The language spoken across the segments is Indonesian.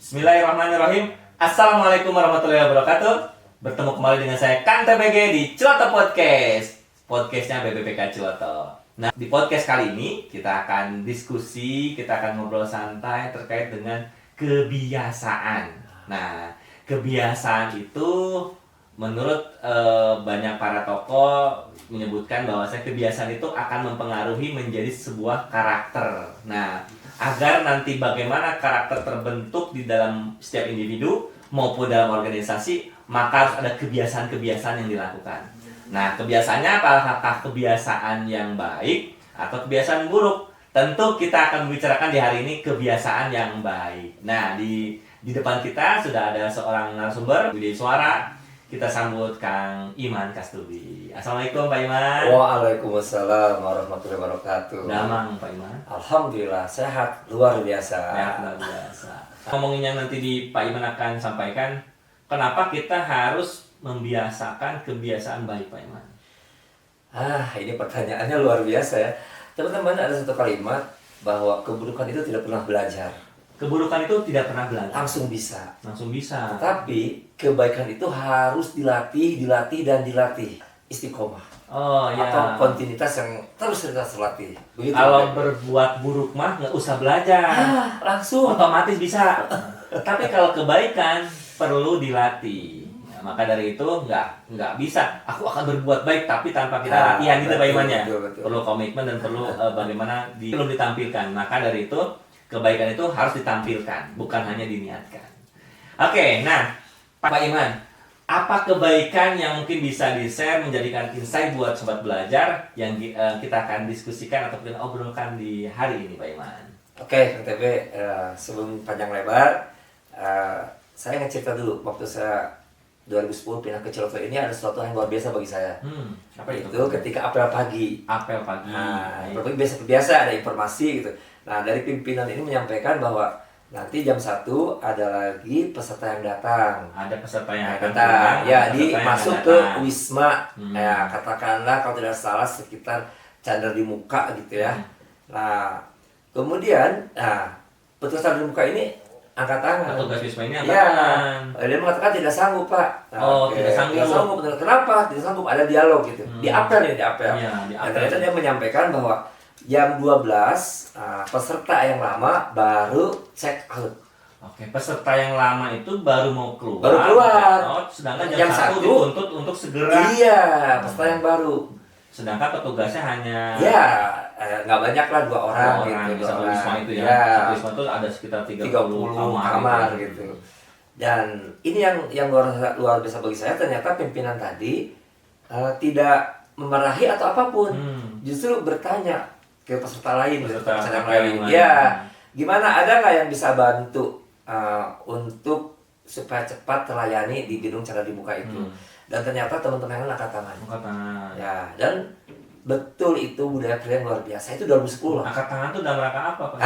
Bismillahirrahmanirrahim. Assalamualaikum warahmatullahi wabarakatuh. Bertemu kembali dengan saya Kang TBG di Ciloto Podcast. Podcastnya BBPK Ciloto. Nah, di podcast kali ini kita akan diskusi, kita akan ngobrol santai terkait dengan kebiasaan. Nah, kebiasaan itu menurut banyak para tokoh menyebutkan bahwa kebiasaan itu akan mempengaruhi menjadi sebuah karakter. Nah, agar nanti bagaimana karakter terbentuk di dalam setiap individu maupun dalam organisasi, maka harus ada kebiasaan-kebiasaan yang dilakukan. Nah, kebiasaannya apakah kebiasaan yang baik atau kebiasaan buruk? Tentu kita akan membicarakan di hari ini kebiasaan yang baik. Nah, di depan kita sudah ada seorang narasumber, Widhi Suara. Kita sambut Kang Iman Kastubi. Assalamualaikum Pak Iman. Waalaikumsalam warahmatullahi wabarakatuh. Damang Pak Iman. Alhamdulillah sehat luar biasa. Sehat luar biasa. Ngomongin yang nanti di Pak Iman akan sampaikan, kenapa kita harus membiasakan kebiasaan baik Pak Iman? Ini pertanyaannya luar biasa ya. Teman-teman, ada satu kalimat bahwa keburukan itu tidak pernah belajar. Keburukan itu tidak pernah belajar. Langsung bisa. Langsung bisa. Tetapi kebaikan itu harus dilatih dan dilatih. Istiqomah. Oh ya. Atau kontinuitas yang terus latih. Begitu. Kalau berbuat buruk mah nggak usah belajar. Langsung. Otomatis bisa. Tapi kalau kebaikan perlu dilatih. Nah, maka dari itu nggak bisa. Aku akan berbuat baik tapi tanpa kita latihan gitu Pak Iman ya. Perlu komitmen dan perlu bagaimana belum ditampilkan. Maka dari itu kebaikan itu harus ditampilkan, bukan hanya diniatkan. Oke, nah Pak Iman, apa kebaikan yang mungkin bisa di-share menjadikan insight buat sobat belajar yang kita akan diskusikan ataupun obrolkan di hari ini Pak Iman? Oke, Kang TB, sebelum panjang lebar, saya ngecerita dulu waktu saya 2010 pindah ke Ciloto ini ada sesuatu yang luar biasa bagi saya. Apa itu? Ketika apel pagi. Apel pagi. Apel pagi biasa ada informasi gitu. Nah, dari pimpinan ini menyampaikan bahwa nanti jam 1 ada lagi peserta yang datang. Ada peserta yang akan datang. Ya, masuk ke datang. Wisma. Ya, katakanlah kalau tidak salah sekitar cadar di muka gitu ya. Nah, kemudian petugas cadar di muka ini angkat tangan. Petugas Wisma ini angkat tangan. Dia mengatakan tidak sanggup, Pak. Tidak sanggup. Tidak sanggup. Kenapa? Tidak sanggup. Ada dialog gitu. Di apel. Ya, Dan ternyata dia menyampaikan bahwa jam 12 peserta yang lama baru check out. Oke, peserta yang lama itu baru mau keluar. Baru keluar. Sedangkan jam 1 dituntut untuk segera. Iya, peserta yang baru. Sedangkan petugasnya hanya nggak banyak lah, 2 orang gitu. Di satu Wisma itu ya. Satu Wisma itu ada sekitar 30 kamar gitu. Dan ini yang luar biasa bagi saya, ternyata pimpinan tadi tidak memarahi atau apapun. Justru bertanya ke peserta lain, ya, gimana, ada nggak yang bisa bantu untuk supaya cepat terlayani di gedung cadar di muka itu. Dan ternyata teman-teman yang angkat tangan. Ya, dan betul itu budaya kerja yang luar biasa. Itu 2010 lah. Angkat tangan itu dalam rangka apa Pak?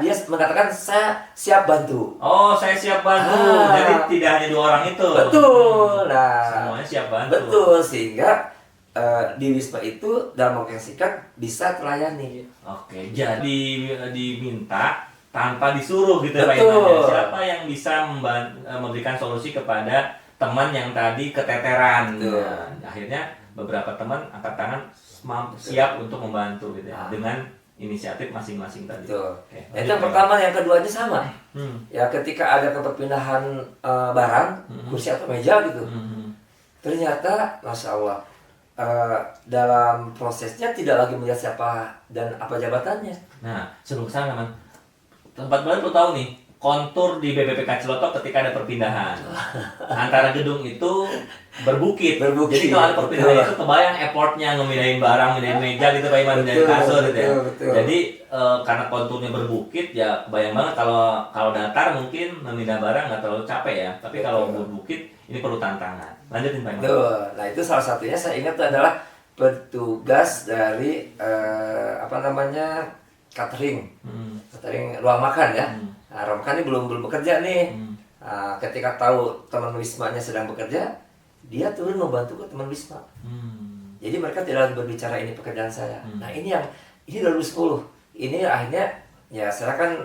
Dia mengatakan saya siap bantu. Oh, saya siap bantu. Jadi tidak hanya 2 orang itu. Betul. Nah, semuanya siap bantu. Betul, sehingga di Wisma itu dalam waktu yang singkat bisa terlayani. Oke, jadi diminta tanpa disuruh gitu Pak Iman. Siapa yang bisa memberikan solusi kepada teman yang tadi keteteran. Nah, akhirnya beberapa teman angkat tangan siap untuk membantu gitu ya, dengan inisiatif masing-masing tadi. Oke. Itu yang pertama, yang keduanya sama. Ya, ketika ada perpindahan barang, kursi atau meja gitu. Ternyata Masya Allah, dalam prosesnya tidak lagi melihat siapa dan apa jabatannya. Nah, sebelum kesana teman, tempat baru lu tahu nih kontur di BBPK Ciloto ketika ada perpindahan antara gedung itu berbukit. Jadi kalau ada perpindahan itu kebayang effortnya ngemindahin barang, mindahin meja gitu Pak Iman, mindahin kasur gitu ya. Jadi karena konturnya berbukit ya kebayang banget kalau datar mungkin memindah barang nggak terlalu capek ya. Tapi kalau berbukit ini perlu tantangan. Lanjutin Pak Iman. Nah, itu salah satunya saya ingat adalah petugas dari catering ruang makan ya. Nah, ruang makan ini belum bekerja nih. Ketika tahu teman Wismanya sedang bekerja, dia turun membantu ke teman Wisma. Jadi mereka tidak lagi berbicara ini pekerjaan saya. Nah, ini 2010. Ini akhirnya ya saya kan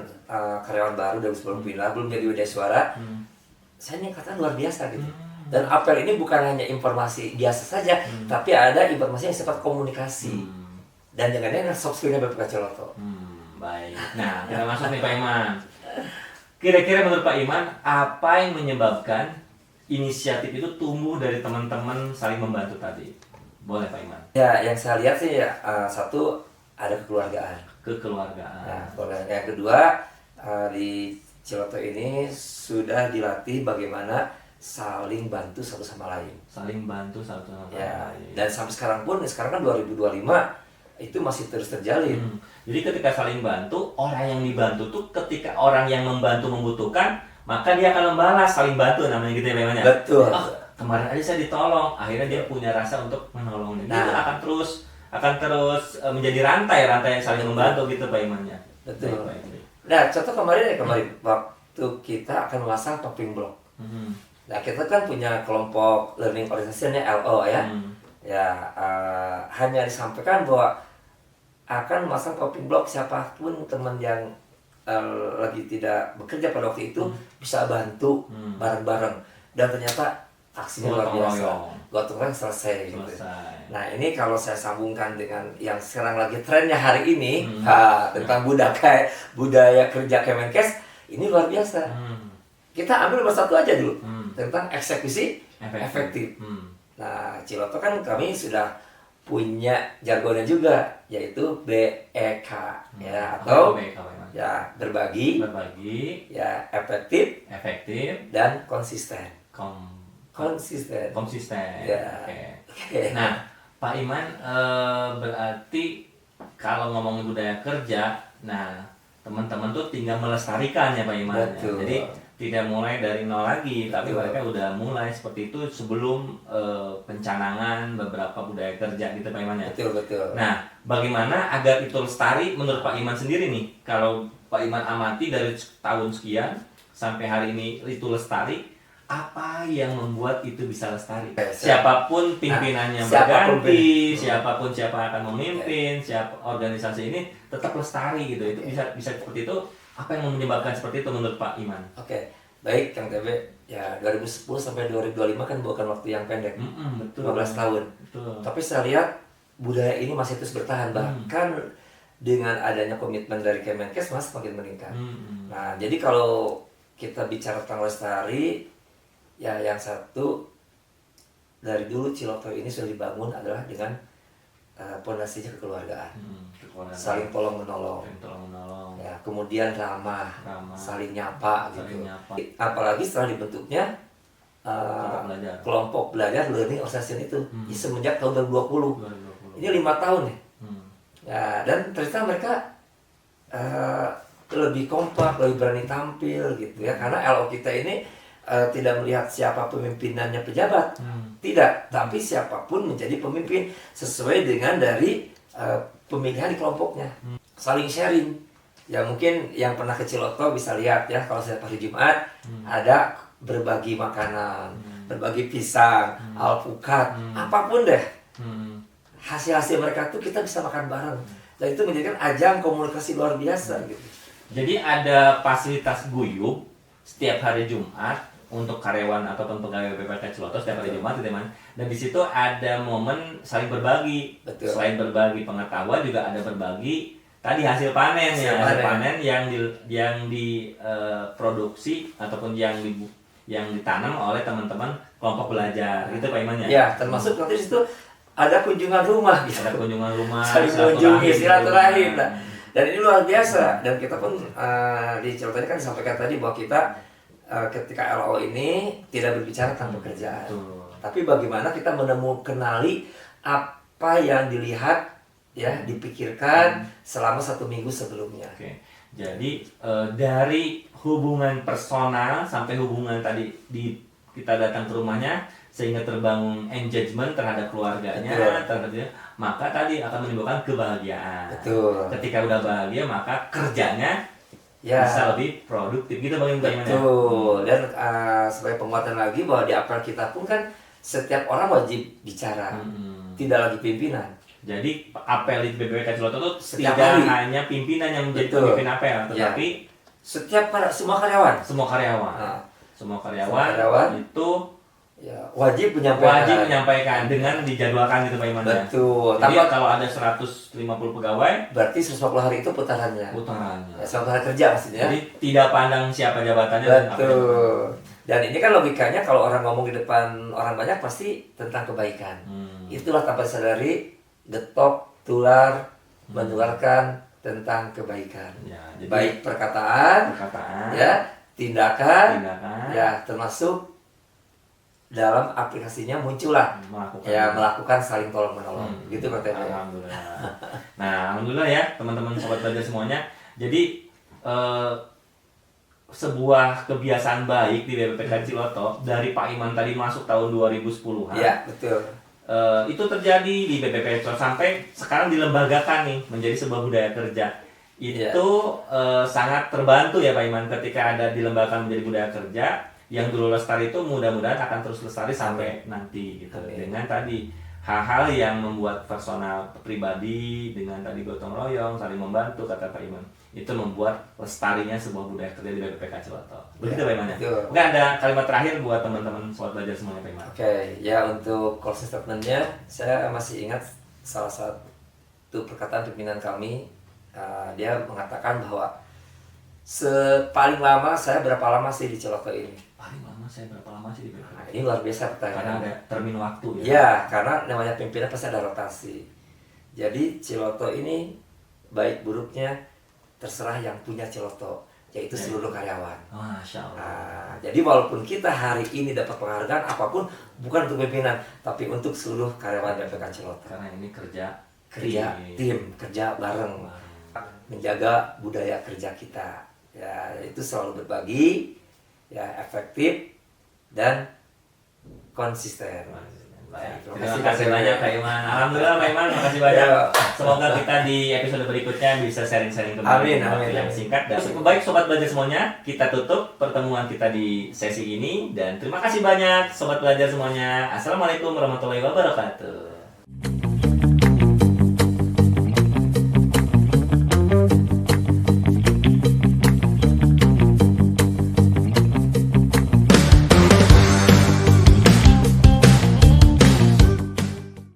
karyawan baru dari sebelum pindah, belum jadi Widya Suara. Saya nyangkatan luar biasa gitu. Dan apel ini bukan hanya informasi biasa saja, tapi ada informasi yang sifat komunikasi. Dan jangan-jangan soft skill-nya BPK Ciloto. Baik. Nah, kita masuk nih Pak Iman. Kira-kira menurut Pak Iman, apa yang menyebabkan inisiatif itu tumbuh dari teman-teman saling membantu tadi? Boleh Pak Iman? Ya, yang saya lihat sih satu ada kekeluargaan. Kekeluargaan. Nah, kekeluargaan. Yang kedua, di Ciloto ini sudah dilatih bagaimana saling bantu satu sama lain. Saling bantu satu sama Ya, lain. dan sampai sekarang kan 2025 itu masih terus terjalin. Jadi ketika saling bantu, orang yang dibantu tuh ketika orang yang membantu membutuhkan, maka dia akan membalas, saling bantu namanya gitu ya Pak Iman ya? Betul. Oh, kemarin aja saya ditolong, akhirnya dia punya rasa untuk menolong. Itu akan terus menjadi rantai yang saling membantu gitu Pak Iman ya. Betul. Baik. Nah, contoh kemarin waktu kita akan memasang topping block. Nah, kita kan punya kelompok learning organization LO ya. Ya, hanya disampaikan bahwa akan memasang topping block, siapapun teman yang lagi tidak bekerja pada waktu itu bisa bantu bareng-bareng. Dan ternyata aksinya luar biasa. Gotong royong selesai gitu. Nah, ini kalau saya sambungkan dengan yang sekarang lagi trennya hari ini tentang budaya kerja Kemenkes, ini luar biasa. Kita ambil nomor satu aja dulu tentang eksekusi efektif. Nah, Ciloto kan kami sudah punya jargonnya juga, yaitu BEK ya, atau ya berbagi, ya efektif, dan konsisten. Konsisten. Ya. Oke. Nah, Pak Iman, berarti kalau ngomongin budaya kerja, nah teman-teman tuh tinggal melestarikan ya Pak Iman. Betul. Jadi tidak mulai dari nol lagi, tapi mereka udah mulai seperti itu sebelum pencanangan beberapa budaya kerja gitu Pak Iman ya. Betul. Nah, bagaimana agar itu lestari menurut Pak Iman sendiri nih? Kalau Pak Iman amati dari tahun sekian sampai hari ini itu lestari, apa yang membuat itu bisa lestari? Siapapun pimpinannya berganti, siapapun siapa akan memimpin, siapa organisasi ini tetap lestari gitu. Itu bisa seperti itu. Apa yang menyebabkan seperti itu menurut Pak Iman? Oke, baik Kang TB. Ya 2010 sampai 2025 kan bukan waktu yang pendek, betul. 15 tahun. Betul. Tapi saya lihat budaya ini masih terus bertahan, bahkan dengan adanya komitmen dari Kemenkes makin meningkat. Nah, jadi kalau kita bicara tentang lestari, ya yang satu dari dulu Ciloto ini sudah dibangun adalah dengan pondasinya kekeluargaan. Saling tolong menolong. Ya, kemudian ramah, saling nyapa gitu. Apalagi setelah dibentuknya kelompok belajar learning organization itu semenjak tahun 2020. Ini 5 tahun nih. Ya, dan ternyata mereka lebih kompak, lebih berani tampil gitu ya. Karena LO kita ini tidak melihat siapa pemimpinannya pejabat, tidak, tapi siapapun menjadi pemimpin sesuai dengan dari pemilihan di kelompoknya. Saling sharing. Ya mungkin yang pernah ke Ciloto bisa lihat ya, kalau setiap hari Jumat ada berbagi makanan, berbagi pisang, alpukat, apapun deh. Hasil-hasil mereka tuh kita bisa makan bareng. Dan itu menjadikan ajang komunikasi luar biasa gitu. Jadi ada fasilitas guyup setiap hari Jumat untuk karyawan ataupun pegawai BPK Ciloto setiap hari Jumat, teman. Dan di situ ada momen saling berbagi. Betul. Selain berbagi pengetahuan juga ada berbagi tadi hasil panen yang diproduksi ataupun yang ditanam oleh teman-teman kelompok belajar. Itu Pak Iman ya? Ya, termasuk nanti di situ ada kunjungan rumah gitu. Ada kunjungan rumah, saling mengunjungi, silaturahim. Dan ini luar biasa. Dan kita pun di Ciloto ini kan disampaikan tadi bahwa kita ketika LO ini tidak berbicara tentang pekerjaan. Tapi bagaimana kita kenali apa yang dilihat, ya, dipikirkan selama 1 minggu sebelumnya. Oke. Jadi dari hubungan personal sampai hubungan tadi kita datang ke rumahnya sehingga terbangun engagement terhadap keluarganya, maka tadi akan menimbulkan kebahagiaan. Betul. Ketika udah bahagia maka kerjanya ya bisa lebih produktif gitu bagaimana? Betul. Dan sebagai penguatan lagi bahwa di apel kita pun kan setiap orang wajib bicara, tidak lagi pimpinan. Jadi apel di BPPK Ciloto itu Setiap tidak hari. hanya pimpinan yang menjadi Betul. pemimpin apel, tetapi semua karyawan. semua karyawan. Nah, Semua karyawan karyawan itu ya, wajib menyampaikan. dengan dijadwalkan gitu Pak Iman ya. Betul. Jadi Tanpa kalau ada 150 pegawai, berarti 140 hari itu putarannya. putarannya. Ya, 140 hari kerja maksudnya. Jadi tidak pandang siapa jabatannya dan apa yang Betul. Dan ini kan logikanya kalau orang ngomong di depan orang banyak pasti tentang kebaikan. Itulah tanpa sadari getok tular menularkan tentang kebaikan. Ya, jadi Baik perkataan, ya, tindakan, ya termasuk dalam aplikasinya muncullah melakukan saling tolong menolong. Gitu Pak Tete. Alhamdulillah. Nah, alhamdulillah ya teman-teman sobat belajar semuanya. Jadi sebuah kebiasaan baik di BPPK Ciloto dari Pak Iman tadi masuk tahun 2010-an. Ya, betul. Itu terjadi di BPPK Ciloto sampai sekarang dilembagakan nih menjadi sebuah budaya kerja. Itu sangat terbantu ya Pak Iman ketika ada dilembagakan menjadi budaya kerja yang dulu lestari itu mudah-mudahan akan terus lestari sampai nanti gitu. Dengan tadi hal-hal yang membuat personal pribadi dengan tadi gotong royong, saling membantu kata Pak Iman. Itu membuat lestarinya sebuah budaya kerja di BPPK Ciloto. Begitu Pak Iman ya? Mungkin ada kalimat terakhir buat teman-teman sobat belajar semuanya Pak Iman. Oke, ya untuk closing statement-nya saya masih ingat salah satu perkataan pimpinan kami. Dia mengatakan bahwa paling lama saya berapa lama sih di Ciloto ini? Paling lama saya berapa lama sih di BPPK? Nah, ini luar biasa Karena pertanyaan. ada termin waktu ya? Ya, karena namanya pimpinan pasti ada rotasi. Jadi Ciloto ini baik buruknya terserah yang punya Ciloto, yaitu seluruh karyawan. Masya Allah. Jadi walaupun kita hari ini dapat penghargaan apapun bukan untuk pimpinan, tapi untuk seluruh karyawan BPK Ciloto. Karena ini kerja Tim, kerja bareng, menjaga budaya kerja kita. Ya, itu selalu berbagi, ya efektif dan konsisten. Baik, terima kasih banyak Pak Iman. Alhamdulillah Pak Iman, terima kasih banyak. Semoga kita di episode berikutnya bisa sharing-sharing kembali yang singkat dan baik sobat belajar semuanya. Kita tutup pertemuan kita di sesi ini dan terima kasih banyak sobat belajar semuanya. Assalamualaikum warahmatullahi wabarakatuh.